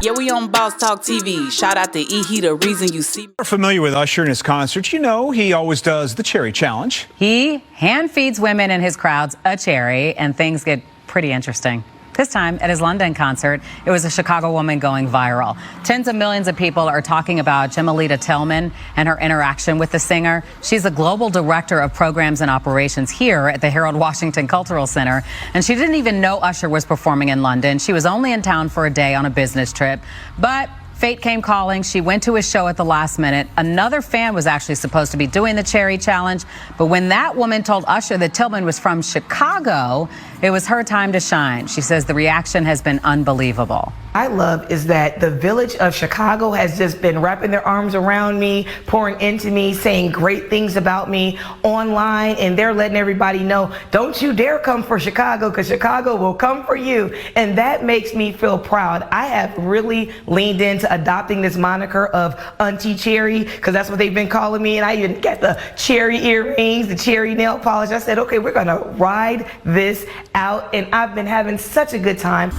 Yeah, we on Boss Talk TV. Shout out to E. He the reason you see me. You're familiar with Usher and his concerts. You know he always does the cherry challenge. He hand feeds women in his crowds a cherry, and things get pretty interesting. This time, at his London concert, it was a Chicago woman going viral. Tens of millions of people are talking about Jemalita Tillman and her interaction with the singer. She's the global director of programs and operations here at the Harold Washington Cultural Center. And she didn't even know Usher was performing in London. She was only in town for a day on a business trip. But fate came calling. She went to his show at the last minute. Another fan was actually supposed to be doing the cherry challenge. But when that woman told Usher that Tillman was from Chicago, it was her time to shine. She says the reaction has been unbelievable. I love is that the village of Chicago has just been wrapping their arms around me, pouring into me, saying great things about me online, and they're letting everybody know, don't you dare come for Chicago, because Chicago will come for you. And that makes me feel proud. I have really leaned into adopting this moniker of Auntie Cherry, because that's what they've been calling me, and I even got the cherry earrings, the cherry nail polish. I said, okay, we're gonna ride this out, and I've been having such a good time.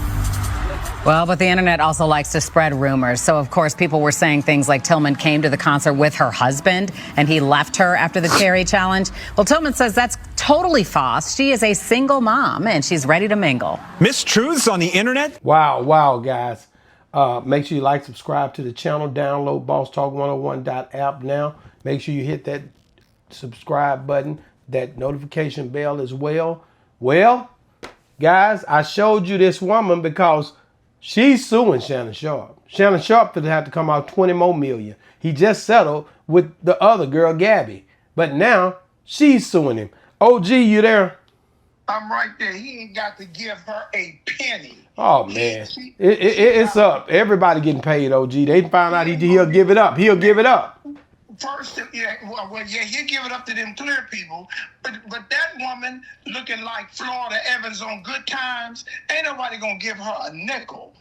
Well, but the internet also likes to spread rumors. So, of course, people were saying things like Tillman came to the concert with her husband and he left her after the cherry challenge. Well, Tillman says that's totally false. She is a single mom and she's ready to mingle. Mistruths on the internet? Wow, guys. Make sure you like, subscribe to the channel, download bosstalk101.app now. Make sure you hit that subscribe button, that notification bell as well. Well, guys, I showed you this woman because she's suing Shannon Sharpe. Shannon Sharpe could have to come out 20 more million. He just settled with the other girl, Gabby. But now she's suing him. OG, you there? I'm right there. He ain't got to give her a penny. Oh, man. It's up. Everybody getting paid, OG. They found out he'll give it up. He'll give it up. First, yeah, he'll give it up to them clear people. But that woman looking like Florida Evans on Good Times, ain't nobody gonna give her a nickel.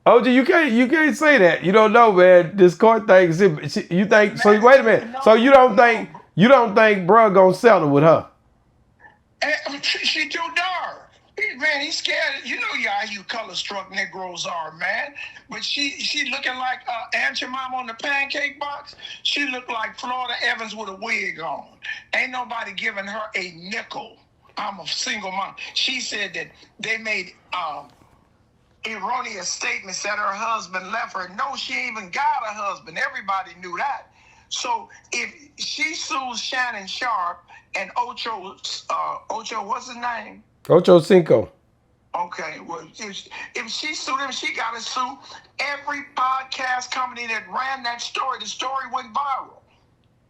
OG, you can't say that. You don't know, man. This court thing. You think? So wait a minute. So you don't think bruh gonna settle with her? She too dark. Man, he's scared. You know how you color-struck Negroes are, man. But she looking like Aunt your mom on the pancake box. She looked like Florida Evans with a wig on. Ain't nobody giving her a nickel. I'm a single mom. She said that they made erroneous statements that her husband left her. No, she ain't even got a husband. Everybody knew that. So if she sues Shannon Sharpe and Ocho, what's his name? Ocho Cinco. Okay, well, if she sued him, she got to sue every podcast company that ran that story. The story went viral.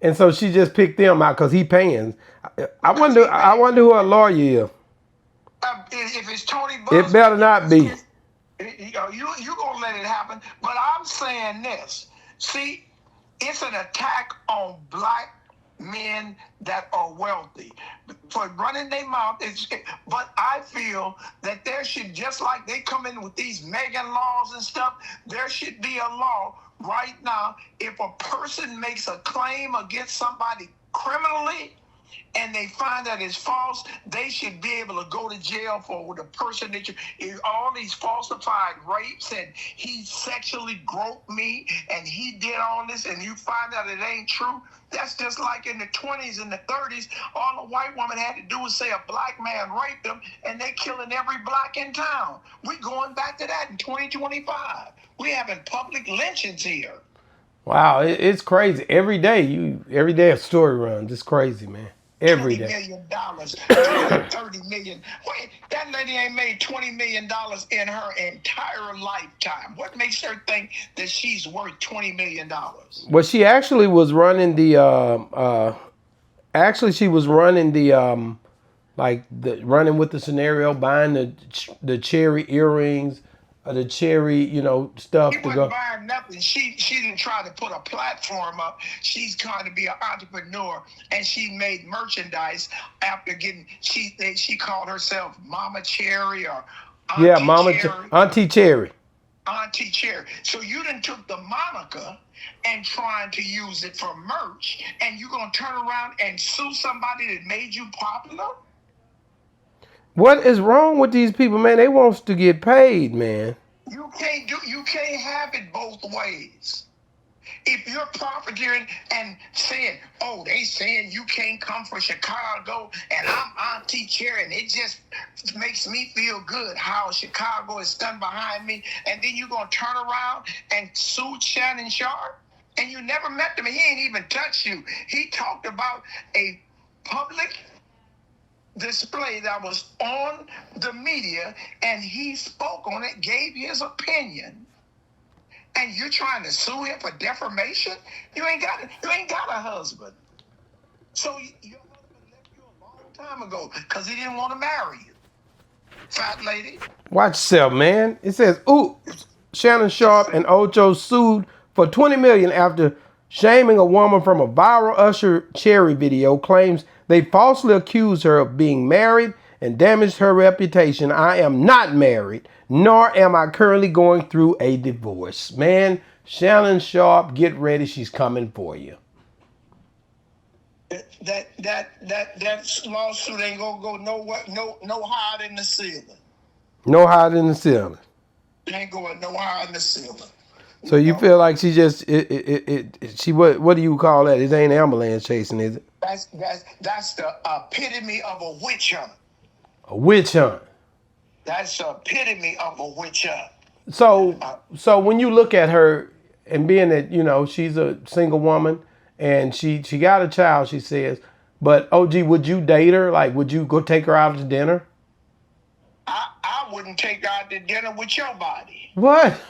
And so she just picked them out because he paying. I wonder who her lawyer is. If it's Tony Buzz, it better not be. You gonna let it happen? But I'm saying this. See, it's an attack on black men that are wealthy for running their mouth. But I feel that there should, just like they come in with these Megan laws and stuff, there should be a law right now. If a person makes a claim against somebody criminally and they find that it's false, they should be able to go to jail for the person that all these falsified rapes and he sexually groped me and he did all this and you find out it ain't true. That's just like in the 20s and the 30s, all a white woman had to do was say a black man raped them and they killing every black in town. We're going back to that in 2025. We having public lynchings here. Wow, it's crazy. Every day a story runs. It's crazy, man. Every day. $20 million, 30 million. Wait, that lady ain't made $20 million in her entire lifetime. What makes her think that she's worth $20 million? Well, she actually was running the running with the scenario, buying the cherry earrings, the cherry, stuff she to wasn't go. buying nothing. She didn't try to put a platform up. She's trying to be an entrepreneur, and she made merchandise after getting. She called herself Mama Cherry or Auntie Cherry. Auntie Cherry. So you done took the moniker and trying to use it for merch, and you gonna turn around and sue somebody that made you popular? What is wrong with these people, man? They want to get paid, man. You can't have it both ways. If you're profiteering and saying, oh, they saying you can't come from Chicago and I'm Auntie Cherry and it just makes me feel good how Chicago is done behind me, and then you're going to turn around and sue Shannon Sharpe? And you never met him. He ain't even touched you. He talked about a public display that was on the media, and he spoke on it, gave his opinion. And you're trying to sue him for defamation? You ain't got a husband. So your husband left you a long time ago because he didn't want to marry you. Fat lady. Watch yourself, man. It says, ooh, Shannon Sharpe and Ocho sued for $20 million after shaming a woman from a viral Usher Cherry video, claims they falsely accused her of being married and damaged her reputation. I am not married, nor am I currently going through a divorce. Man, Shannon Sharpe, get ready. She's coming for you. That lawsuit ain't gonna go no higher than the ceiling. No higher than the ceiling. It ain't going no higher than the ceiling. So you feel like she just what do you call that? It ain't ambulance chasing, is it? That's the epitome of a witch hunt. A witch hunt. That's the epitome of a witch hunt. So when you look at her and being that, you know, she's a single woman and she got a child, she says, but OG, would you date her? Like, would you go take her out to dinner? I wouldn't take her out to dinner with your body. What?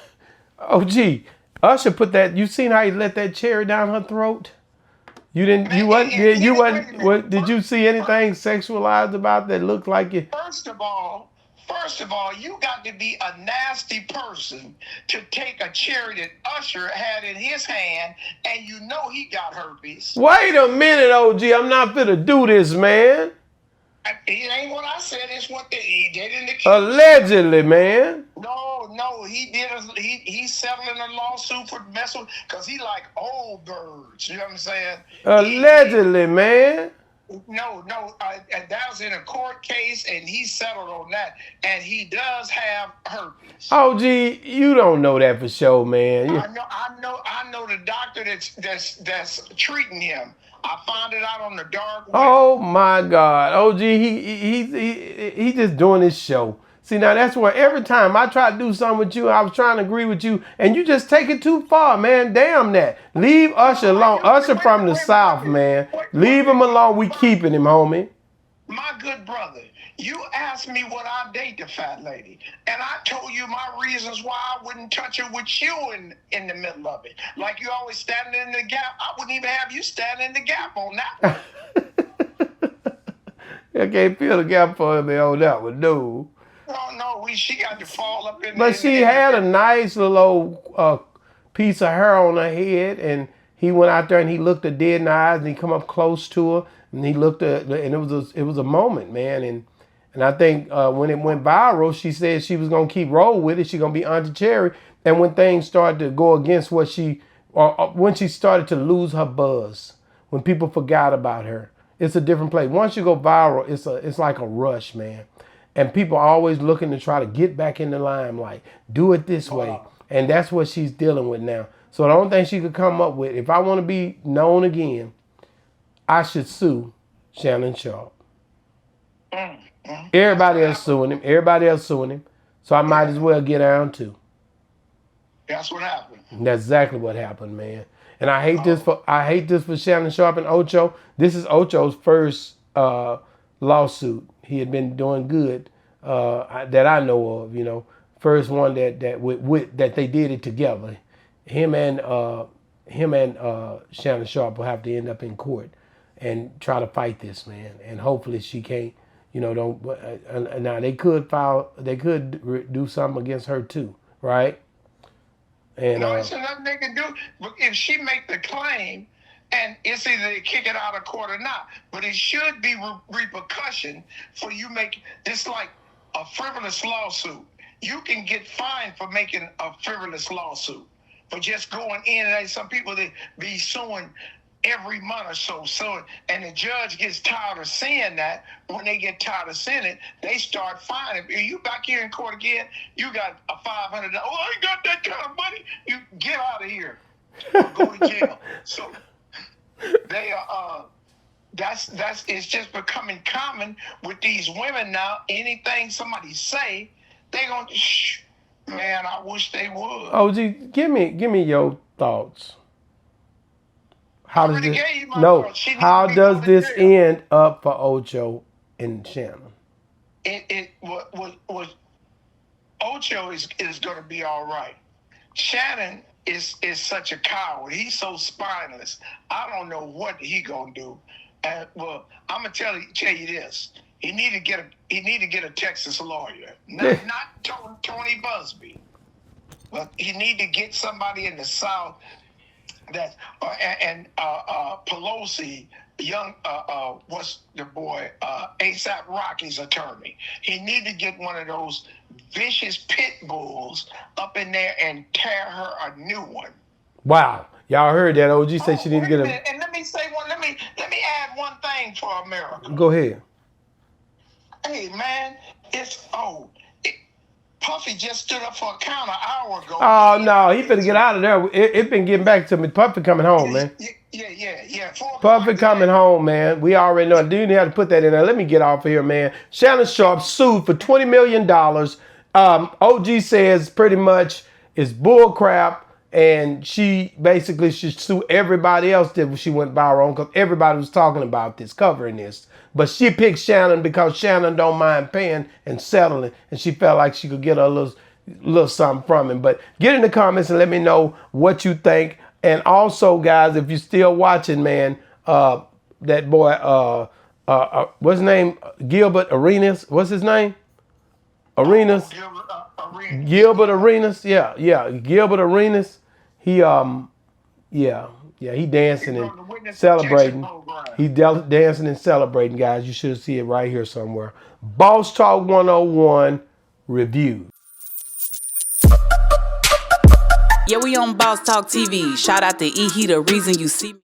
OG, Usher put that, you seen how he let that cherry down her throat? You didn't, you wasn't, what, did you see anything sexualized about that looked like it? First of all, you got to be a nasty person to take a cherry that Usher had in his hand, and you know he got herpes. Wait a minute, OG. I'm not finna do this, man. It ain't what I said. It's what he did in the case. Allegedly, man. No, he did. He's settling a lawsuit for messing because he like old birds. You know what I'm saying? Allegedly, man. No, and that was in a court case, and he settled on that. And he does have herpes. OG, you don't know that for sure, man. I know the doctor that's treating him. I found it out on the dark web. Oh my God, OG, he just doing his show. See, now that's where every time I try to do something with you, I was trying to agree with you, and you just take it too far, man. Damn that. Leave Usher alone. Usher from the South, man. Leave him alone. We keeping him, homie. My good brother, you asked me would I date the fat lady, and I told you my reasons why I wouldn't touch her with you in the middle of it. Like you always standing in the gap. I wouldn't even have you standing in the gap on that one. I can't feel the gap for me on that one, no. No, she got to fall up in there. But she had a nice little piece of hair on her head, and he went out there and he looked her dead in the eyes, and he come up close to her, and he looked at, and it was a moment, man. And I think when it went viral, she said she was gonna keep roll with it. She gonna be Auntie Cherry. And when things started to go against what when she started to lose her buzz, when people forgot about her, it's a different place. Once you go viral, it's like a rush, man. And people are always looking to try to get back in the limelight. Do it this way. And that's what she's dealing with now. So the only thing she could come up with, if I want to be known again, I should sue Shannon Sharpe. Everybody else suing him. So I might as well get down too. That's what happened. That's exactly what happened, man. And I hate this for Shannon Sharpe and Ocho. This is Ocho's first lawsuit. He had been doing good that I know of, you know. First one that they did it together. Him and Shannon Sharpe will have to end up in court and try to fight this, man. And hopefully she can't, you know, don't. Now they could do something against her too, right? And no, it's nothing they can do. But if she make the claim, and it's either they kick it out of court or not, but it should be repercussion for you make this like a frivolous lawsuit. You can get fined for making a frivolous lawsuit, for just going in and some people that be suing every month or so. And the judge gets tired of seeing that. When they get tired of seeing it, they start fining. Are you back here in court again? You got a $500. Oh, I ain't got that kind of money. You get out of here. Or go to jail. So they are. It's just becoming common with these women now. Anything somebody say, they gonna shh. Man, I wish they would. OG, give me your thoughts. How does this, how does this end up for Ocho and Shannon? Ocho is going to be all right. Shannon is such a coward. He's so spineless. I don't know what he gonna do. Well, I'm gonna tell you this. He need to get a Texas lawyer, not Tony Busby, but he need to get somebody in the South that Pelosi, young what's the boy ASAP Rocky's attorney. He need to get one of those vicious pit bulls up in there and tear her a new one. Wow, y'all heard that? OG said she need to get a. And let me say one. Let me add one thing for America. Go ahead. Hey man, Puffy just stood up for a count an hour ago. Oh no, he finna get out of there. It been getting back to me. Puffy coming home, man. Yeah. Puffy coming home, man. We already know. Dude, you have to put that in there. Let me get off of here, man. Shannon Sharpe sued for $20 million. OG says pretty much it's bull crap, and she basically should sue everybody else that she went viral on because everybody was talking about this, covering this. But she picked Shannon because Shannon don't mind paying and settling, and she felt like she could get a little something from him. But get in the comments and let me know what you think. And also, guys, if you're still watching, man, that boy, what's his name? Gilbert Arenas. What's his name? Arenas. Gilbert Arenas. Yeah. Gilbert Arenas. He dancing and celebrating. He dancing and celebrating, guys. You should see it right here somewhere. Boss Talk 101 review. Yeah, we on Boss Talk TV. Shout out to E. He the reason you see me.